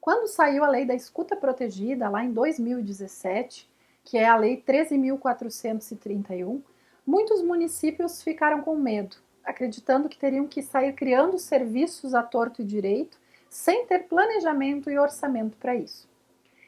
Quando saiu a lei da escuta protegida, lá em 2017, que é a lei 13.431, muitos municípios ficaram com medo, acreditando que teriam que sair criando serviços à torto e direito, sem ter planejamento e orçamento para isso.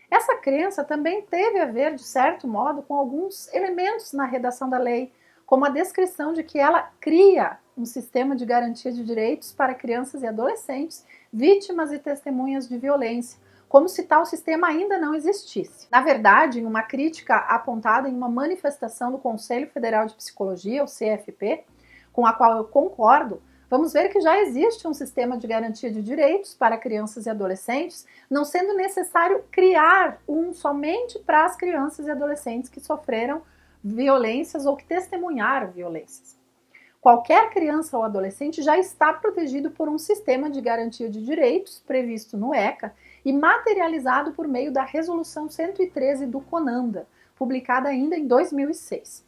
Essa crença também teve a ver, de certo modo, com alguns elementos na redação da lei, como a descrição de que ela cria um sistema de garantia de direitos para crianças e adolescentes, vítimas e testemunhas de violência, como se tal sistema ainda não existisse. Na verdade, em uma crítica apontada em uma manifestação do Conselho Federal de Psicologia, o CFP, com a qual eu concordo, vamos ver que já existe um sistema de garantia de direitos para crianças e adolescentes, não sendo necessário criar um somente para as crianças e adolescentes que sofreram violências ou que testemunharam violências. Qualquer criança ou adolescente já está protegido por um sistema de garantia de direitos previsto no ECA e materializado por meio da Resolução 113 do CONANDA, publicada ainda em 2006.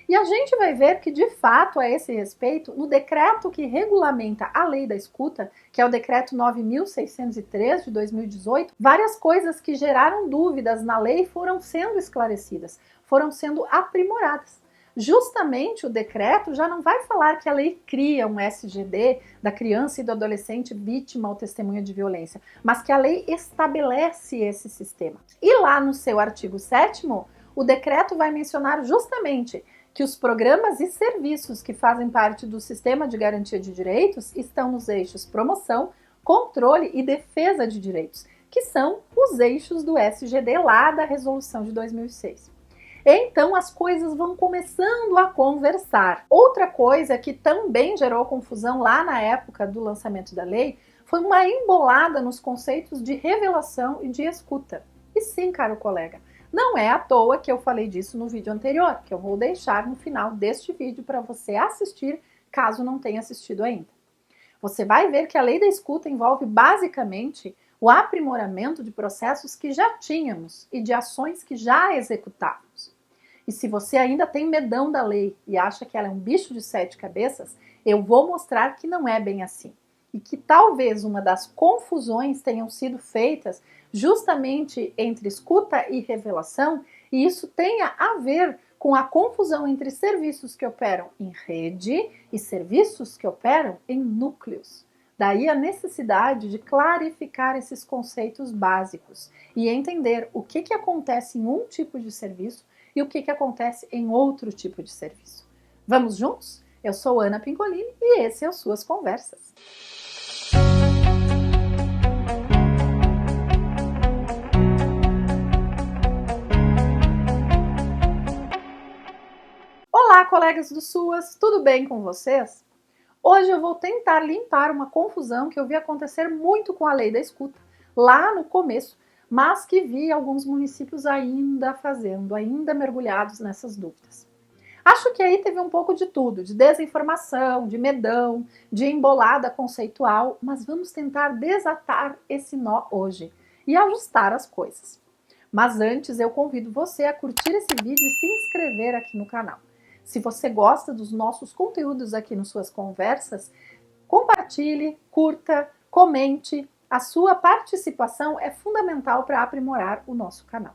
E a gente vai ver que, de fato, a esse respeito, no decreto que regulamenta a lei da escuta, que é o decreto 9.603 de 2018, várias coisas que geraram dúvidas na lei foram sendo esclarecidas, foram sendo aprimoradas. Justamente o decreto já não vai falar que a lei cria um SGD da criança e do adolescente vítima ou testemunha de violência, mas que a lei estabelece esse sistema. E lá no seu artigo 7º, o decreto vai mencionar justamente que os programas e serviços que fazem parte do sistema de garantia de direitos estão nos eixos promoção, controle e defesa de direitos, que são os eixos do SGD lá da resolução de 2006. Então as coisas vão começando a conversar. Outra coisa que também gerou confusão lá na época do lançamento da lei foi uma embolada nos conceitos de revelação e de escuta. E sim, caro colega, não é à toa que eu falei disso no vídeo anterior, que eu vou deixar no final deste vídeo para você assistir, caso não tenha assistido ainda. Você vai ver que a lei da escuta envolve basicamente o aprimoramento de processos que já tínhamos e de ações que já executávamos. E se você ainda tem medão da lei e acha que ela é um bicho de 7 cabeças, eu vou mostrar que não é bem assim. E que talvez uma das confusões tenham sido feitas justamente entre escuta e revelação, e isso tenha a ver com a confusão entre serviços que operam em rede e serviços que operam em núcleos. Daí a necessidade de clarificar esses conceitos básicos e entender o que acontece em um tipo de serviço e o que acontece em outro tipo de serviço. Vamos juntos? Eu sou Ana Pincolini e esse é o Suas Conversas. Olá, colegas do SUAS, tudo bem com vocês? Hoje eu vou tentar limpar uma confusão que eu vi acontecer muito com a lei da escuta, lá no começo, mas que vi alguns municípios ainda fazendo, ainda mergulhados nessas dúvidas. Acho que aí teve um pouco de tudo, de desinformação, de medão, de embolada conceitual, mas vamos tentar desatar esse nó hoje e ajustar as coisas. Mas antes eu convido você a curtir esse vídeo e se inscrever aqui no canal. Se você gosta dos nossos conteúdos aqui nas Suas Conversas, compartilhe, curta, comente. A sua participação é fundamental para aprimorar o nosso canal.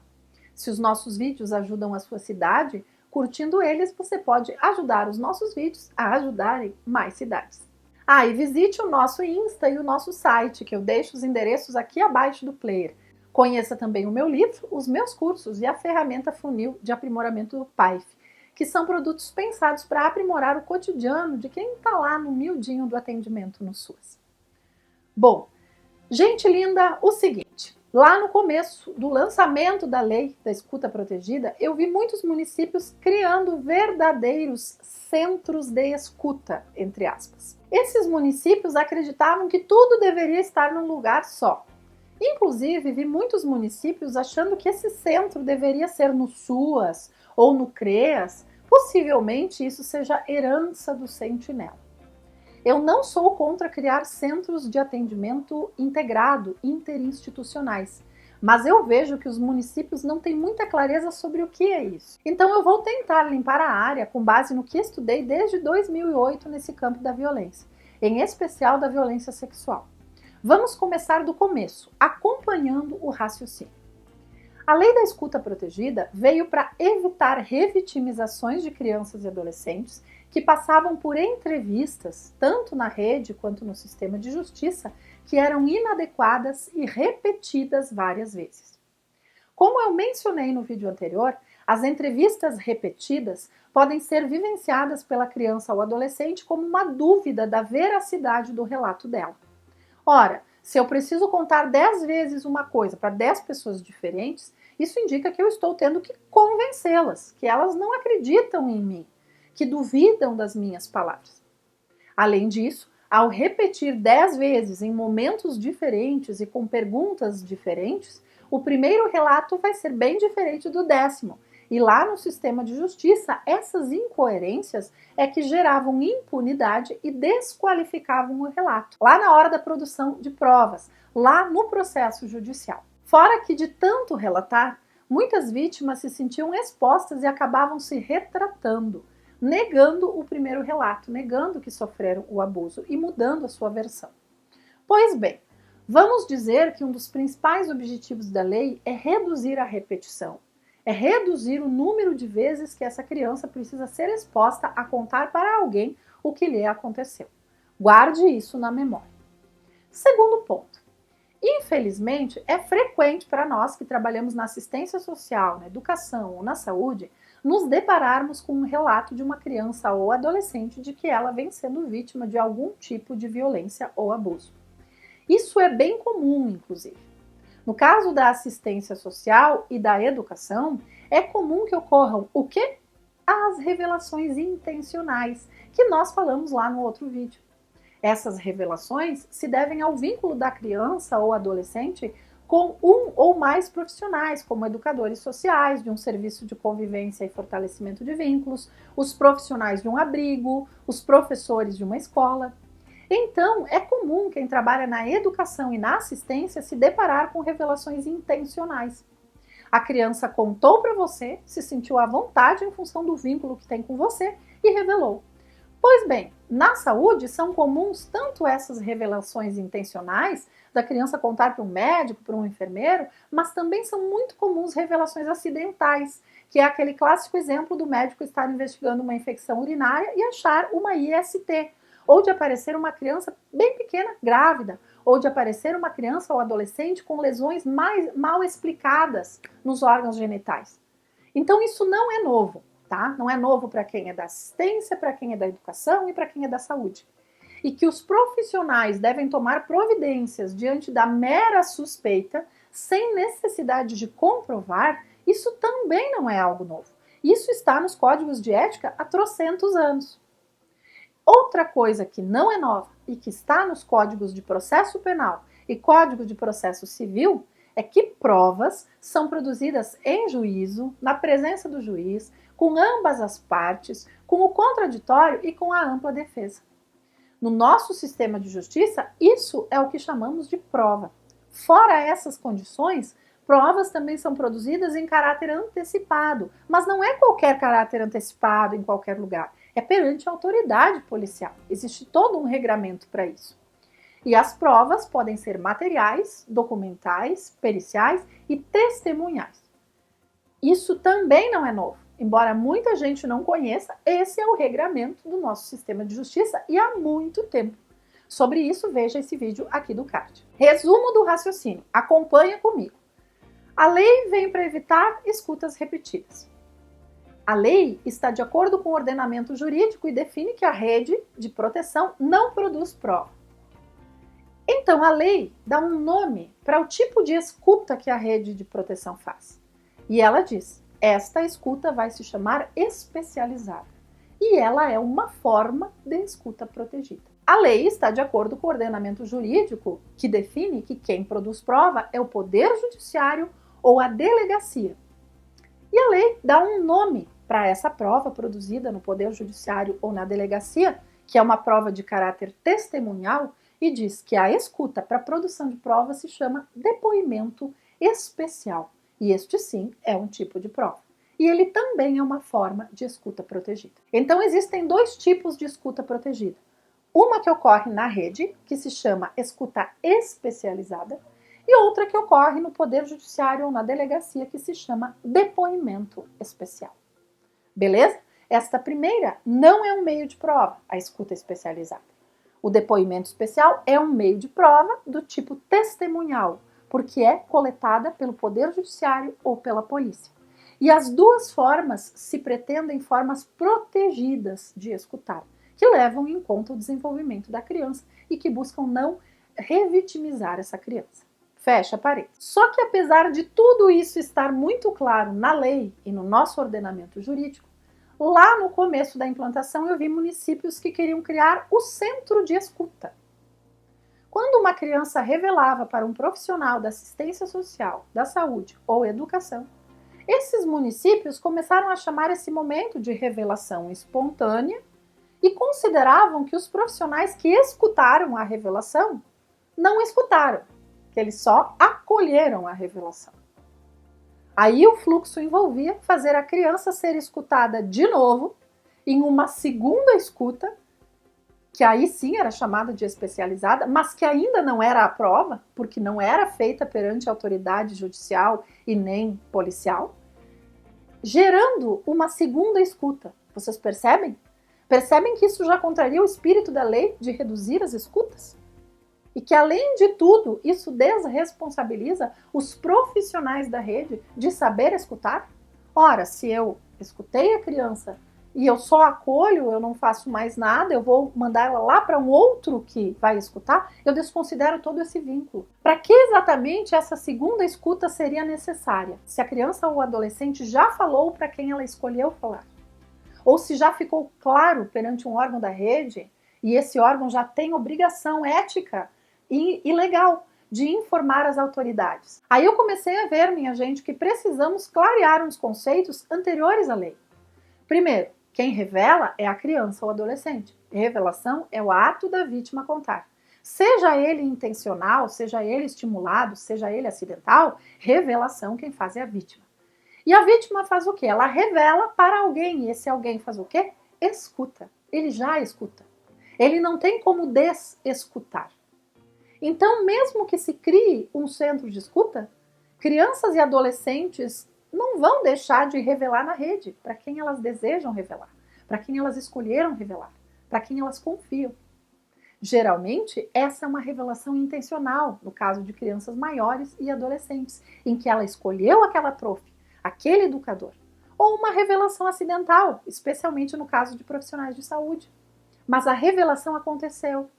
Se os nossos vídeos ajudam a sua cidade, curtindo eles, você pode ajudar os nossos vídeos a ajudarem mais cidades. E visite o nosso Insta e o nosso site, que eu deixo os endereços aqui abaixo do player. Conheça também o meu livro, os meus cursos e a ferramenta funil de aprimoramento do PAIF, que são produtos pensados para aprimorar o cotidiano de quem está lá no miudinho do atendimento no SUAS. Bom, gente linda, o seguinte, lá no começo do lançamento da lei da escuta protegida, eu vi muitos municípios criando verdadeiros centros de escuta, entre aspas. Esses municípios acreditavam que tudo deveria estar num lugar só. Inclusive, vi muitos municípios achando que esse centro deveria ser no SUAS ou no CREAS, possivelmente isso seja herança do Sentinela. Eu não sou contra criar centros de atendimento integrado, interinstitucionais, mas eu vejo que os municípios não têm muita clareza sobre o que é isso. Então eu vou tentar limpar a área com base no que estudei desde 2008 nesse campo da violência, em especial da violência sexual. Vamos começar do começo, acompanhando o raciocínio. A lei da escuta protegida veio para evitar revitimizações de crianças e adolescentes que passavam por entrevistas, tanto na rede quanto no sistema de justiça, que eram inadequadas e repetidas várias vezes. Como eu mencionei no vídeo anterior, as entrevistas repetidas podem ser vivenciadas pela criança ou adolescente como uma dúvida da veracidade do relato dela. Ora, se eu preciso contar 10 vezes uma coisa para 10 pessoas diferentes, isso indica que eu estou tendo que convencê-las, que elas não acreditam em mim, que duvidam das minhas palavras. Além disso, ao repetir 10 vezes em momentos diferentes e com perguntas diferentes, o primeiro relato vai ser bem diferente do 10º. E lá no sistema de justiça, essas incoerências é que geravam impunidade e desqualificavam o relato, lá na hora da produção de provas, lá no processo judicial. Fora que de tanto relatar, muitas vítimas se sentiam expostas e acabavam se retratando, negando o primeiro relato, negando que sofreram o abuso e mudando a sua versão. Pois bem, vamos dizer que um dos principais objetivos da lei é reduzir a repetição, é reduzir o número de vezes que essa criança precisa ser exposta a contar para alguém o que lhe aconteceu. Guarde isso na memória. Segundo ponto. Infelizmente, é frequente para nós que trabalhamos na assistência social, na educação ou na saúde, nos depararmos com um relato de uma criança ou adolescente de que ela vem sendo vítima de algum tipo de violência ou abuso. Isso é bem comum, inclusive. No caso da assistência social e da educação, é comum que ocorram o quê? As revelações intencionais, que nós falamos lá no outro vídeo. Essas revelações se devem ao vínculo da criança ou adolescente com um ou mais profissionais, como educadores sociais, de um serviço de convivência e fortalecimento de vínculos, os profissionais de um abrigo, os professores de uma escola. Então, é comum quem trabalha na educação e na assistência se deparar com revelações intencionais. A criança contou para você, se sentiu à vontade em função do vínculo que tem com você e revelou. Pois bem, na saúde são comuns tanto essas revelações intencionais, da criança contar para um médico, para um enfermeiro, mas também são muito comuns revelações acidentais, que é aquele clássico exemplo do médico estar investigando uma infecção urinária e achar uma IST, ou de aparecer uma criança bem pequena, grávida, ou de aparecer uma criança ou adolescente com lesões mal explicadas nos órgãos genitais. Então isso não é novo, tá? Não é novo para quem é da assistência, para quem é da educação e para quem é da saúde. E que os profissionais devem tomar providências diante da mera suspeita, sem necessidade de comprovar, isso também não é algo novo. Isso está nos códigos de ética há trocentos anos. Outra coisa que não é nova e que está nos códigos de processo penal e código de processo civil é que provas são produzidas em juízo, na presença do juiz, com ambas as partes, com o contraditório e com a ampla defesa. No nosso sistema de justiça, isso é o que chamamos de prova. Fora essas condições, provas também são produzidas em caráter antecipado, mas não é qualquer caráter antecipado em qualquer lugar. É perante a autoridade policial. Existe todo um regramento para isso. E as provas podem ser materiais, documentais, periciais e testemunhais. Isso também não é novo. Embora muita gente não conheça, esse é o regramento do nosso sistema de justiça e há muito tempo. Sobre isso, veja esse vídeo aqui do card. Resumo do raciocínio. Acompanha comigo. A lei vem para evitar escutas repetidas. A lei está de acordo com o ordenamento jurídico e define que a rede de proteção não produz prova. Então, a lei dá um nome para o tipo de escuta que a rede de proteção faz. E ela diz, esta escuta vai se chamar especializada. E ela é uma forma de escuta protegida. A lei está de acordo com o ordenamento jurídico que define que quem produz prova é o Poder Judiciário ou a delegacia. E a lei dá um nome para essa prova produzida no Poder Judiciário ou na delegacia, que é uma prova de caráter testemunhal, e diz que a escuta para produção de prova se chama depoimento especial. E este sim é um tipo de prova. E ele também é uma forma de escuta protegida. Então existem dois tipos de escuta protegida. Uma que ocorre na rede, que se chama escuta especializada, e outra que ocorre no Poder Judiciário ou na delegacia, que se chama depoimento especial. Beleza? Esta primeira não é um meio de prova, a escuta especializada. O depoimento especial é um meio de prova do tipo testemunhal, porque é coletada pelo Poder Judiciário ou pela polícia. E as duas formas se pretendem formas protegidas de escutar, que levam em conta o desenvolvimento da criança e que buscam não revitimizar essa criança. Fecha parênteses. Só que apesar de tudo isso estar muito claro na lei e no nosso ordenamento jurídico, lá no começo da implantação eu vi municípios que queriam criar o centro de escuta. Quando uma criança revelava para um profissional da assistência social, da saúde ou educação, esses municípios começaram a chamar esse momento de revelação espontânea e consideravam que os profissionais que escutaram a revelação não escutaram, que eles só acolheram a revelação. Aí o fluxo envolvia fazer a criança ser escutada de novo, em uma segunda escuta, que aí sim era chamada de especializada, mas que ainda não era a prova, porque não era feita perante a autoridade judicial e nem policial, gerando uma segunda escuta. Vocês percebem? Percebem que isso já contraria o espírito da lei de reduzir as escutas? E que, além de tudo, isso desresponsabiliza os profissionais da rede de saber escutar? Ora, se eu escutei a criança e eu só acolho, eu não faço mais nada, eu vou mandar ela lá para um outro que vai escutar, eu desconsidero todo esse vínculo. Para que exatamente essa segunda escuta seria necessária? Se a criança ou o adolescente já falou para quem ela escolheu falar? Ou se já ficou claro perante um órgão da rede e esse órgão já tem obrigação ética e legal de informar as autoridades. Aí eu comecei a ver, minha gente, que precisamos clarear uns conceitos anteriores à lei. Primeiro, quem revela é a criança ou adolescente. Revelação é o ato da vítima contar. Seja ele intencional, seja ele estimulado, seja ele acidental, revelação quem faz é a vítima. E a vítima faz o quê? Ela revela para alguém, e esse alguém faz o quê? Escuta. Ele já escuta. Ele não tem como desescutar. Então, mesmo que se crie um centro de escuta, crianças e adolescentes não vão deixar de revelar na rede para quem elas desejam revelar, para quem elas escolheram revelar, para quem elas confiam. Geralmente, essa é uma revelação intencional, no caso de crianças maiores e adolescentes, em que ela escolheu aquela prof, aquele educador, ou uma revelação acidental, especialmente no caso de profissionais de saúde. Mas a revelação aconteceu.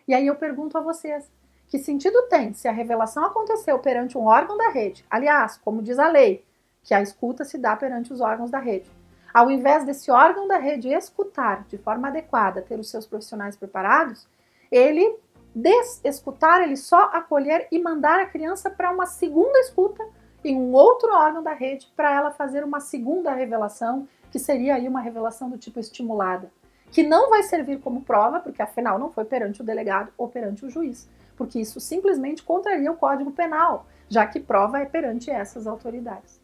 E aí eu pergunto a vocês, que sentido tem se a revelação aconteceu perante um órgão da rede? Aliás, como diz a lei, que a escuta se dá perante os órgãos da rede. Ao invés desse órgão da rede escutar de forma adequada, ter os seus profissionais preparados, ele desescutar, ele só acolher e mandar a criança para uma segunda escuta em um outro órgão da rede para ela fazer uma segunda revelação, que seria aí uma revelação do tipo estimulada, que não vai servir como prova, porque afinal não foi perante o delegado ou perante o juiz, porque isso simplesmente contraria o Código Penal, já que prova é perante essas autoridades.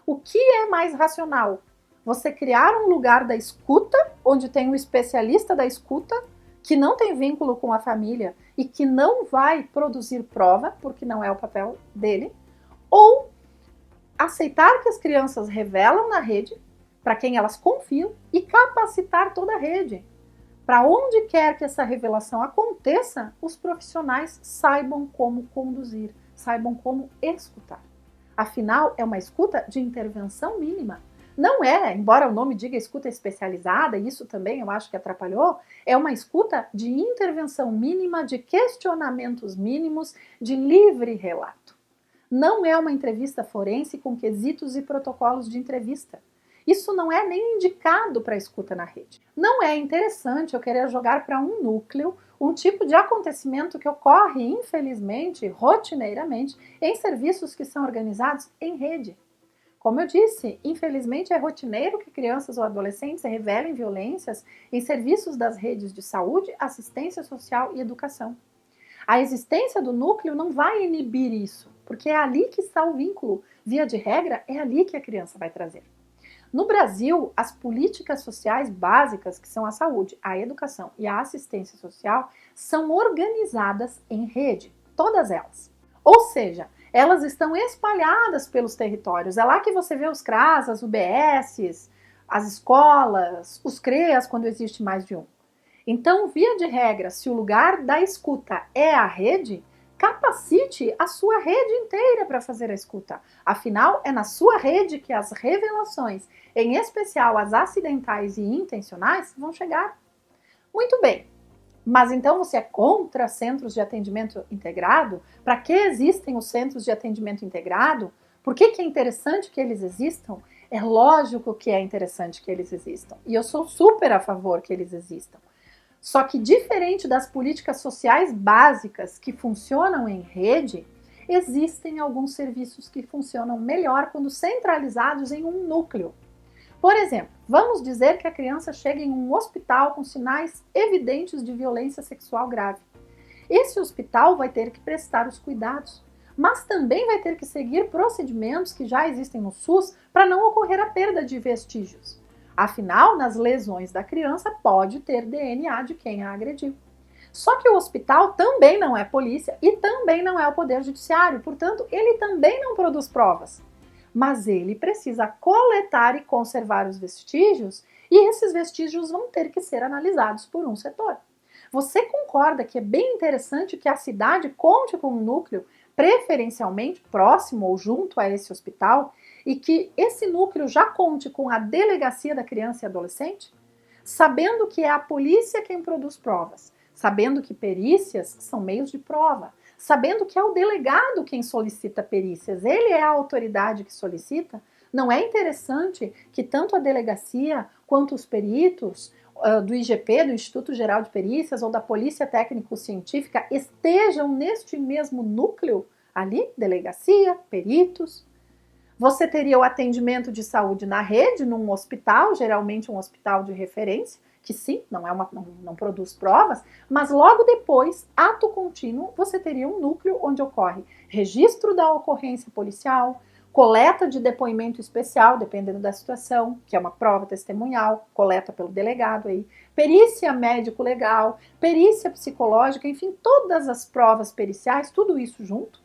O que é mais racional? Você criar um lugar da escuta, onde tem um especialista da escuta, que não tem vínculo com a família e que não vai produzir prova, porque não é o papel dele, ou aceitar que as crianças revelam na rede, para quem elas confiam, e capacitar toda a rede. Para onde quer que essa revelação aconteça, os profissionais saibam como conduzir, saibam como escutar. Afinal, é uma escuta de intervenção mínima. Não é, embora o nome diga escuta especializada, isso também eu acho que atrapalhou, é uma escuta de intervenção mínima, de questionamentos mínimos, de livre relato. Não é uma entrevista forense com quesitos e protocolos de entrevista. Isso não é nem indicado para escuta na rede. Não é interessante eu querer jogar para um núcleo um tipo de acontecimento que ocorre, infelizmente, rotineiramente, em serviços que são organizados em rede. Como eu disse, infelizmente é rotineiro que crianças ou adolescentes revelem violências em serviços das redes de saúde, assistência social e educação. A existência do núcleo não vai inibir isso, porque é ali que está o vínculo. Via de regra, é ali que a criança vai trazer. No Brasil, as políticas sociais básicas, que são a saúde, a educação e a assistência social, são organizadas em rede, todas elas. Ou seja, elas estão espalhadas pelos territórios. É lá que você vê os CRAS, as UBSs, as escolas, os CREAS, quando existe mais de um. Então, via de regra, se o lugar da escuta é a rede, capacite a sua rede inteira para fazer a escuta. Afinal, é na sua rede que as revelações, em especial as acidentais e intencionais, vão chegar. Muito bem. Mas então você é contra centros de atendimento integrado? Para que existem os centros de atendimento integrado? Por que é interessante que eles existam? É lógico que é interessante que eles existam. E eu sou super a favor que eles existam. Só que, diferente das políticas sociais básicas que funcionam em rede, existem alguns serviços que funcionam melhor quando centralizados em um núcleo. Por exemplo, vamos dizer que a criança chega em um hospital com sinais evidentes de violência sexual grave. Esse hospital vai ter que prestar os cuidados, mas também vai ter que seguir procedimentos que já existem no SUS para não ocorrer a perda de vestígios. Afinal, nas lesões da criança pode ter DNA de quem a agrediu. Só que o hospital também não é polícia e também não é o poder judiciário, portanto, ele também não produz provas. Mas ele precisa coletar e conservar os vestígios e esses vestígios vão ter que ser analisados por um setor. Você concorda que é bem interessante que a cidade conte com um núcleo preferencialmente próximo ou junto a esse hospital e que esse núcleo já conte com a delegacia da criança e adolescente? Sabendo que é a polícia quem produz provas, sabendo que perícias são meios de prova, sabendo que é o delegado quem solicita perícias, ele é a autoridade que solicita, não é interessante que tanto a delegacia quanto os peritos do IGP, do Instituto Geral de Perícias, ou da Polícia Técnico-Científica estejam neste mesmo núcleo ali, delegacia, peritos? Você teria o atendimento de saúde na rede, num hospital, geralmente um hospital de referência, que sim, não produz provas, mas logo depois, ato contínuo, você teria um núcleo onde ocorre registro da ocorrência policial, coleta de depoimento especial, dependendo da situação, que é uma prova testemunhal, coleta pelo delegado aí, perícia médico-legal, perícia psicológica, enfim, todas as provas periciais, tudo isso junto.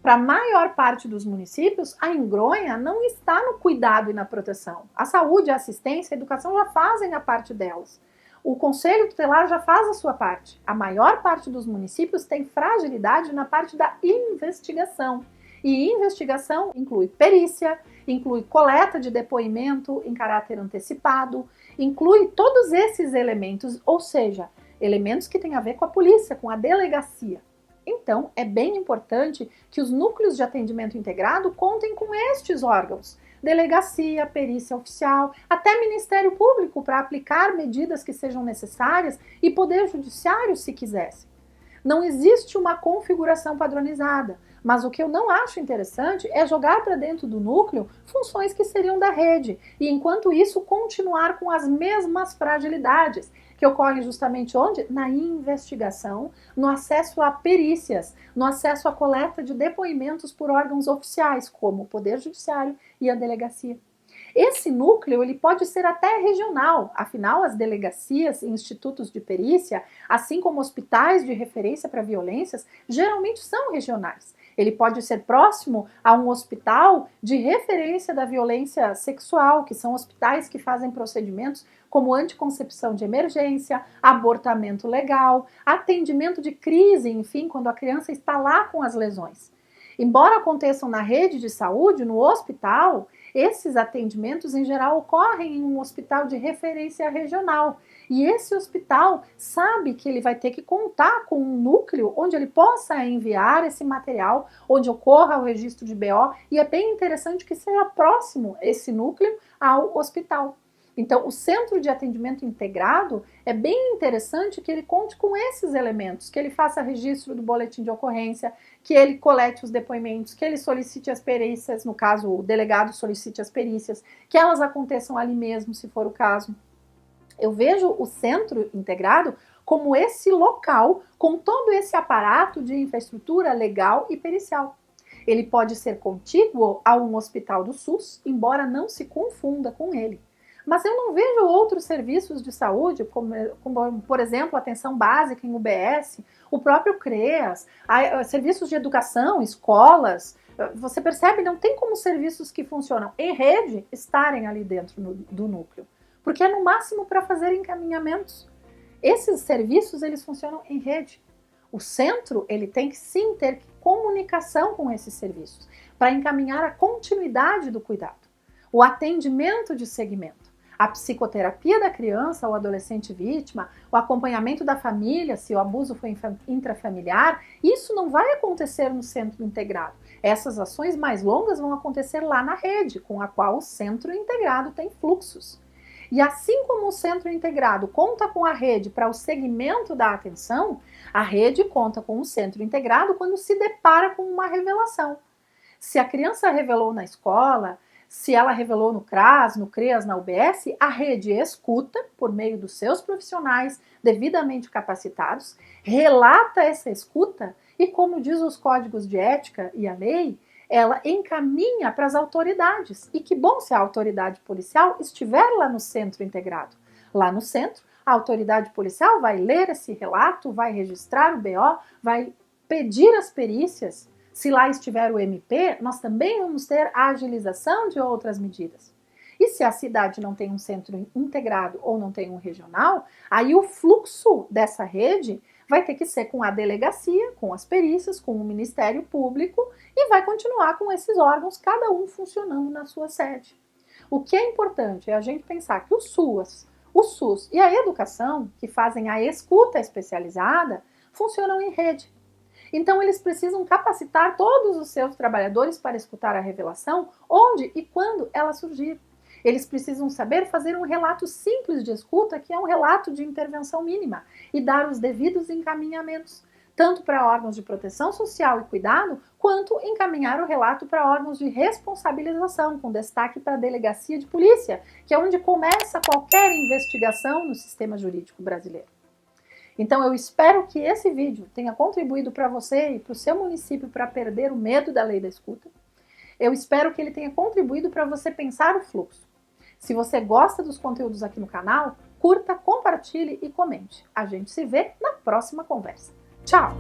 Para a maior parte dos municípios, a engronha não está no cuidado e na proteção. A saúde, a assistência, a educação já fazem a parte delas. O Conselho Tutelar já faz a sua parte. A maior parte dos municípios tem fragilidade na parte da investigação. E investigação inclui perícia, inclui coleta de depoimento em caráter antecipado, inclui todos esses elementos, ou seja, elementos que têm a ver com a polícia, com a delegacia. Então, é bem importante que os núcleos de atendimento integrado contem com estes órgãos. Delegacia, perícia oficial, até Ministério Público para aplicar medidas que sejam necessárias e Poder Judiciário se quisesse. Não existe uma configuração padronizada, mas o que eu não acho interessante é jogar para dentro do núcleo funções que seriam da rede e, enquanto isso, continuar com as mesmas fragilidades, que ocorrem justamente onde? Na investigação, no acesso a perícias, no acesso à coleta de depoimentos por órgãos oficiais, como o Poder Judiciário e a delegacia. Esse núcleo ele pode ser até regional, afinal as delegacias e institutos de perícia, assim como hospitais de referência para violências, geralmente são regionais. Ele pode ser próximo a um hospital de referência da violência sexual, que são hospitais que fazem procedimentos como anticoncepção de emergência, abortamento legal, atendimento de crise, enfim, quando a criança está lá com as lesões. Embora aconteçam na rede de saúde, no hospital, esses atendimentos em geral ocorrem em um hospital de referência regional. E esse hospital sabe que ele vai ter que contar com um núcleo onde ele possa enviar esse material, onde ocorra o registro de BO, e é bem interessante que seja próximo esse núcleo ao hospital. Então, o centro de atendimento integrado é bem interessante que ele conte com esses elementos, que ele faça registro do boletim de ocorrência, que ele colete os depoimentos, que ele solicite as perícias, no caso, o delegado solicite as perícias, que elas aconteçam ali mesmo, se for o caso. Eu vejo o centro integrado como esse local com todo esse aparato de infraestrutura legal e pericial. Ele pode ser contíguo a um hospital do SUS, embora não se confunda com ele. Mas eu não vejo outros serviços de saúde, como por exemplo, atenção básica em UBS, o próprio CREAS, serviços de educação, escolas. Você percebe, não tem como serviços que funcionam em rede estarem ali dentro do núcleo, porque é no máximo para fazer encaminhamentos. Esses serviços, eles funcionam em rede. O centro, ele tem que sim ter comunicação com esses serviços, para encaminhar a continuidade do cuidado, o atendimento de segmento, a psicoterapia da criança ou adolescente vítima, o acompanhamento da família, se o abuso foi intrafamiliar, isso não vai acontecer no centro integrado. Essas ações mais longas vão acontecer lá na rede, com a qual o centro integrado tem fluxos. E assim como o centro integrado conta com a rede para o segmento da atenção, a rede conta com o centro integrado quando se depara com uma revelação. Se a criança revelou na escola, se ela revelou no CRAS, no CREAS, na UBS, a rede escuta, por meio dos seus profissionais devidamente capacitados, relata essa escuta e, como diz os códigos de ética e a lei, ela encaminha para as autoridades. E que bom se a autoridade policial estiver lá no centro integrado. Lá no centro, a autoridade policial vai ler esse relato, vai registrar o BO, vai pedir as perícias. Se lá estiver o MP, nós também vamos ter a agilização de outras medidas. E se a cidade não tem um centro integrado ou não tem um regional, aí o fluxo dessa rede vai ter que ser com a delegacia, com as perícias, com o Ministério Público e vai continuar com esses órgãos, cada um funcionando na sua sede. O que é importante é a gente pensar que o SUS e a educação, que fazem a escuta especializada, funcionam em rede. Então, eles precisam capacitar todos os seus trabalhadores para escutar a revelação, onde e quando ela surgir. Eles precisam saber fazer um relato simples de escuta, que é um relato de intervenção mínima, e dar os devidos encaminhamentos, tanto para órgãos de proteção social e cuidado, quanto encaminhar o relato para órgãos de responsabilização, com destaque para a delegacia de polícia, que é onde começa qualquer investigação no sistema jurídico brasileiro. Então eu espero que esse vídeo tenha contribuído para você e para o seu município para perder o medo da lei da escuta. Eu espero que ele tenha contribuído para você pensar o fluxo. Se você gosta dos conteúdos aqui no canal, curta, compartilhe e comente. A gente se vê na próxima conversa. Tchau!